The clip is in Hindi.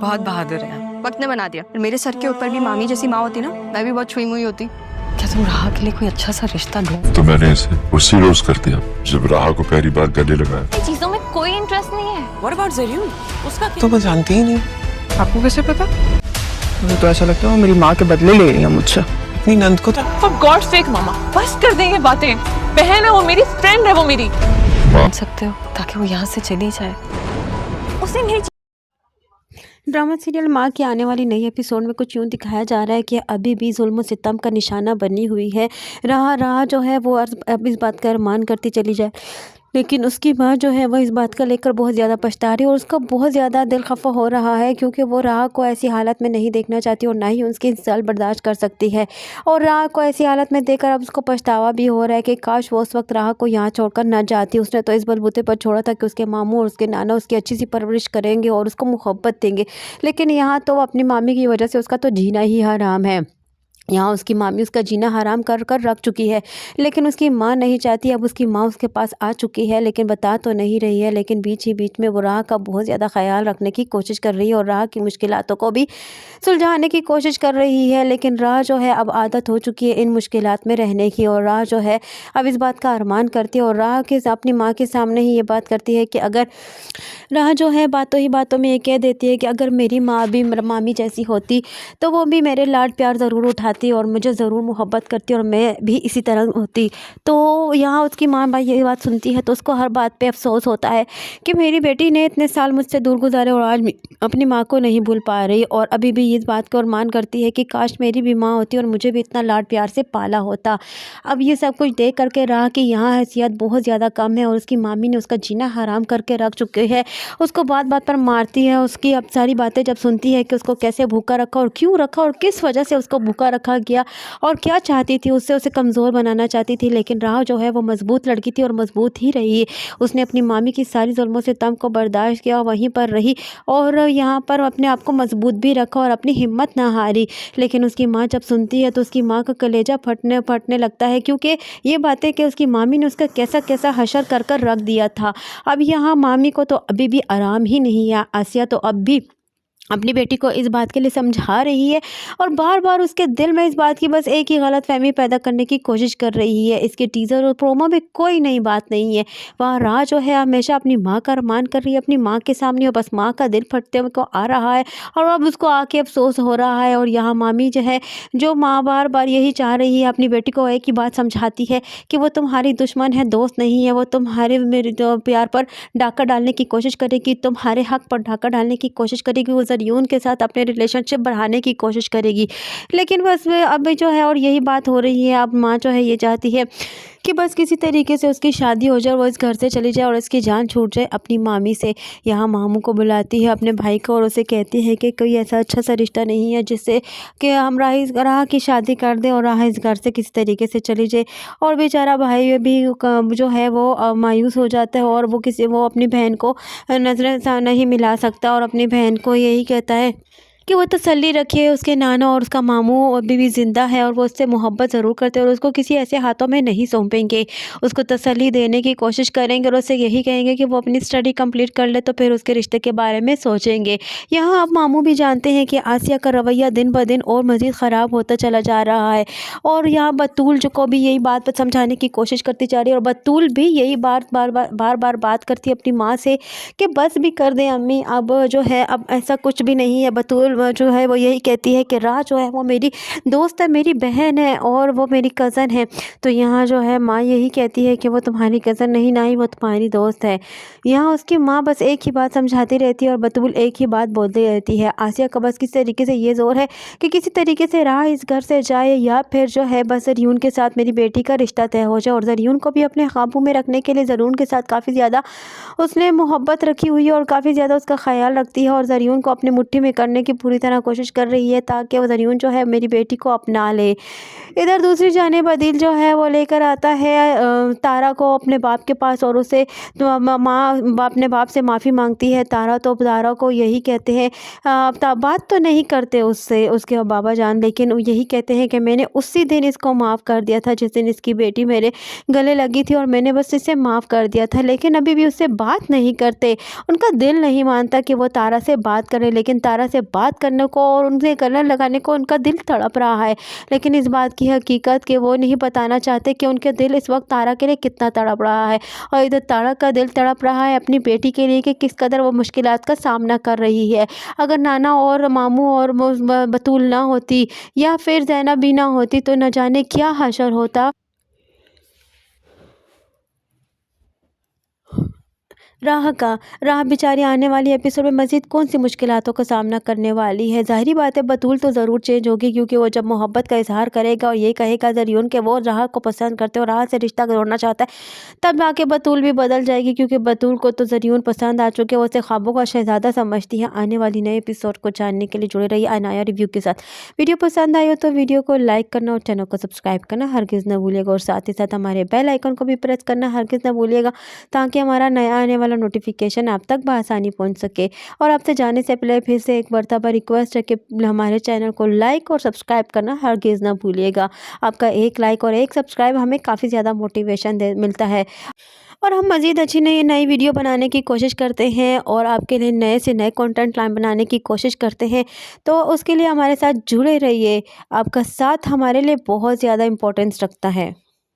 बहुत बहादुर है। वक्त ने बना दिया। मेरे सर के ऊपर भी मामी जैसी माँ होती ना, मैं भी बहुत छुई मुई होती। क्या तुम राह के लिए कोई अच्छा सा रिश्ता ढूंढ? तो मैंने इसे उसी रोज कर दिया जब राह को पहली बार गले लगाया। चीजों में कोई इंटरेस्ट नहीं है। What about ज़रियून? उसका तो मैं जानती ही नहीं। आपको कैसे पता? मुझे तो ऐसा लगता है वो मेरी माँ के बदले ले रही है मुझसे। इतनी नंद को तो For God's sake मामा, बस कर देंगे बातें। बहन है वो मेरी, फ्रेंड है वो मेरी। मान सकते हो ताकि वो यहाँ से चली जाए। उसे मेरी ड्रामा सीरियल माँ की आने वाली नई एपिसोड में कुछ यूँ दिखाया जा रहा है कि अभी भी जुल्म सितम का निशाना बनी हुई है। राह जो है वो अब इस बात का अरमान करती चली जाए, लेकिन उसकी माँ जो है वो इस बात का लेकर बहुत ज़्यादा पछता रही है और उसका बहुत ज़्यादा दिल खफा हो रहा है, क्योंकि वो राह को ऐसी हालत में नहीं देखना चाहती और ना ही उसकी इंसल्ट बर्दाश्त कर सकती है। और राह को ऐसी हालत में देखकर अब उसको पछतावा भी हो रहा है कि काश वो उस वक्त राह को यहाँ छोड़कर ना जाती। उसने तो इस बलबूते पर छोड़ा था कि उसके मामू और उसके नाना उसकी अच्छी सी परवरिश करेंगे और उसको मोहब्बत देंगे, लेकिन यहाँ तो अपनी मामी की वजह से उसका तो जीना ही हराम है। यहाँ उसकी मामी उसका जीना हराम कर कर रख चुकी है, लेकिन उसकी माँ नहीं चाहती। अब उसकी माँ उसके पास आ चुकी है, लेकिन बता तो नहीं रही है, लेकिन बीच ही बीच में वो राह का बहुत ज़्यादा ख्याल रखने की कोशिश कर रही है और राह की मुश्किलातों को भी सुलझाने की कोशिश कर रही है। लेकिन राह जो है अब आदत हो चुकी है इन मुश्किलात में रहने की, और राह जो है अब इस बात का अरमान करती है और राह के अपनी माँ के सामने ही ये बात करती है कि अगर राह जो है बातों ही बातों में ये कह देती है कि अगर मेरी माँ भी मामी जैसी होती तो वो भी मेरे लाड प्यार ज़रूर उठाती और मुझे ज़रूर मोहब्बत करती और मैं भी इसी तरह होती। तो यहाँ उसकी माँ भाई ये बात सुनती है तो उसको हर बात पे अफसोस होता है कि मेरी बेटी ने इतने साल मुझसे दूर गुजारे और आज अपनी माँ को नहीं भूल पा रही, और अभी भी इस बात को अरमान करती है कि काश मेरी भी माँ होती और मुझे भी इतना लाड प्यार से पाला होता। अब ये सब कुछ देख करके राह की यहाँ हैसियत बहुत ज़्यादा कम है और उसकी मामी ने उसका जीना हराम करके रख चुके हैं। उसको बात बात पर मारती है। उसकी अब सारी बातें जब सुनती है कि उसको कैसे भूखा रखा और क्यों रखा और किस वजह से उसको भूखा रखा गया और क्या चाहती थी, उससे उसे कमज़ोर बनाना चाहती थी, लेकिन राह जो है वो मजबूत लड़की थी और मजबूत ही रही। उसने अपनी मामी की सारी जुल्मों से तम को बर्दाश्त किया, वहीं पर रही और यहाँ पर अपने आप को मजबूत भी रखा और अपनी हिम्मत ना हारी। लेकिन उसकी माँ जब सुनती है तो उसकी माँ का कलेजा फटने लगता है, क्योंकि ये बातें कि उसकी मामी ने उसका कैसा कैसा हशर कर कर रख दिया था। अब यहाँ मामी को तो अभी भी आराम ही नहीं है। आसिया तो अब भी अपनी बेटी को इस बात के लिए समझा रही है और बार बार उसके दिल में इस बात की बस एक ही गलतफहमी पैदा करने की कोशिश कर रही है। इसके टीज़र और प्रोमो में कोई नई बात नहीं है। वह राह जो है हमेशा अपनी माँ का अरमान कर रही है, अपनी माँ के सामने, और बस माँ का दिल फटते हुए को आ रहा है और अब उसको आके अफसोस हो रहा है। और यहाँ मामी जो है, जो माँ बार बार यही चाह रही है, अपनी बेटी को एक ही बात समझाती है कि वो तुम्हारी दुश्मन है, दोस्त नहीं है। वो तुम्हारे मेरे प्यार पर डाका डालने की कोशिश करेगी, तुम्हारे हक पर डाका डालने की कोशिश करेगी, वो ज़रियून के साथ अपने रिलेशनशिप बढ़ाने की कोशिश करेगी। लेकिन बस अब जो है और यही बात हो रही है। अब माँ जो है ये चाहती है कि बस किसी तरीके से उसकी शादी हो जाए, वो इस घर से चली जाए और इसकी जान छूट जाए अपनी मामी से। यहाँ मामू को बुलाती है अपने भाई को और उसे कहती है कि कोई ऐसा अच्छा सा रिश्ता नहीं है जिससे कि हम राह की शादी कर दें और राह इस घर से किसी तरीके से चली जाए। और बेचारा भाई भी जो है वो मायूस हो जाता है और वो अपनी बहन को नज़रें नहीं मिला सकता और अपनी बहन को यही कहता है कि वो तसल्ली रखे, उसके नाना और उसका मामू अभी भी ज़िंदा है और वो उससे मोहब्बत ज़रूर करते हैं और उसको किसी ऐसे हाथों में नहीं सौंपेंगे। उसको तसल्ली देने की कोशिश करेंगे और उससे यही कहेंगे कि वो अपनी स्टडी कंप्लीट कर ले तो फिर उसके रिश्ते के बारे में सोचेंगे। यहाँ अब मामू भी जानते हैं कि आसिया का रवैया दिन ब दिन और मज़ीद ख़राब होता चला जा रहा है और यहाँ बतूल जो को भी यही बात समझाने की कोशिश करती जा रही है और बतूल भी यही बार बात करती है अपनी माँ से कि बस भी कर दें अम्मी, अब जो है अब ऐसा कुछ भी नहीं है। बतूल जो है वो यही कहती है कि राह जो है वो मेरी दोस्त है, मेरी बहन है और वो मेरी कज़न है। तो यहाँ जो है माँ यही कहती है कि वो तुम्हारी कज़न नहीं, ना ही वो तुम्हारी दोस्त है। यहाँ उसकी माँ बस एक ही बात समझाती रहती है और बतूल एक ही बात बोलती रहती है। आसिया का बस किस तरीके से ये ज़ोर है कि किसी तरीके से राह इस घर से जाए या फिर जो है बस ज़रियून के साथ मेरी बेटी का रिश्ता तय हो जाए। और ज़रियून को भी अपने काबू में रखने के लिए ज़रियून के साथ काफ़ी ज़्यादा उसने मोहब्बत रखी हुई है और काफ़ी ज़्यादा उसका ख्याल रखती है और ज़रियून को अपनी मुट्ठी में करने की पूरी तरह कोशिश कर रही है ताकि वो ज़रियून जो है मेरी बेटी को अपना ले। इधर दूसरी जानिब अदील जो है वो लेकर आता है तारा को अपने बाप के पास और उसे अपने बाप से माफ़ी मांगती है तारा। तो तारा को यही कहते हैं बात तो नहीं करते उससे उसके बाबा जान, लेकिन यही कहते हैं कि मैंने उसी दिन इसको माफ़ कर दिया था जिस दिन इसकी बेटी मेरे गले लगी थी और मैंने बस इसे माफ़ कर दिया था, लेकिन अभी भी उससे बात नहीं करते। उनका दिल नहीं मानता कि वो तारा से बात करें, लेकिन तारा से बात करने को और उनसे गले लगाने को उनका दिल तड़प रहा है, लेकिन इस बात की हकीकत कि वो नहीं बताना चाहते कि उनके दिल इस वक्त तारा के लिए कितना तड़प रहा है। और इधर तारा का दिल तड़प रहा है अपनी बेटी के लिए कि किस कदर वो मुश्किलात का सामना कर रही है। अगर नाना और मामू और बतूल ना होती या फिर ज़ैनब भी ना होती तो न जाने क्या हशर होता। राह बेचारी आने वाली एपिसोड में मज़ीद कौन सी मुश्किलातों का सामना करने वाली है। ज़ाहिरी बात है बतूल तो ज़रूर चेंज होगी, क्योंकि वो जब मोहब्बत का इजहार करेगा और ये कहेगा ज़रियून के वो राह को पसंद करते और राह से रिश्ता जोड़ना चाहता है, तब आके बतूल भी बदल जाएगी, क्योंकि बतूल को तो ज़रियून पसंद आ चुके, वो उसे ख्वाबों का शहज़ादा समझती है। आने वाली नए एपिसोड को जानने के लिए जुड़े रहिए अनाया रिव्यू के साथ। वीडियो पसंद आई हो तो वीडियो को लाइक करना और चैनल को सब्सक्राइब करना हरगिज़ न भूलिएगा, और साथ ही साथ हमारे बेल आइकन को भी प्रेस करना हरगिज़ न भूलिएगा, ताकि हमारा नया आने वाला नोटिफिकेशन आप तक बआसानी पहुंच सके। और आपसे जाने से पहले फिर से एक मर्तबा रिक्वेस्ट है कि हमारे चैनल को लाइक और सब्सक्राइब करना हरगिज़ ना भूलिएगा। आपका एक लाइक और एक सब्सक्राइब हमें काफ़ी ज़्यादा मोटिवेशन मिलता है, और हम मज़ीद अच्छी नई वीडियो बनाने की कोशिश करते हैं और आपके लिए नए से नए कंटेंट लाइन बनाने की कोशिश करते हैं। तो उसके लिए हमारे साथ जुड़े रहिए, आपका साथ हमारे लिए बहुत ज़्यादा इम्पोर्टेंस रखता है।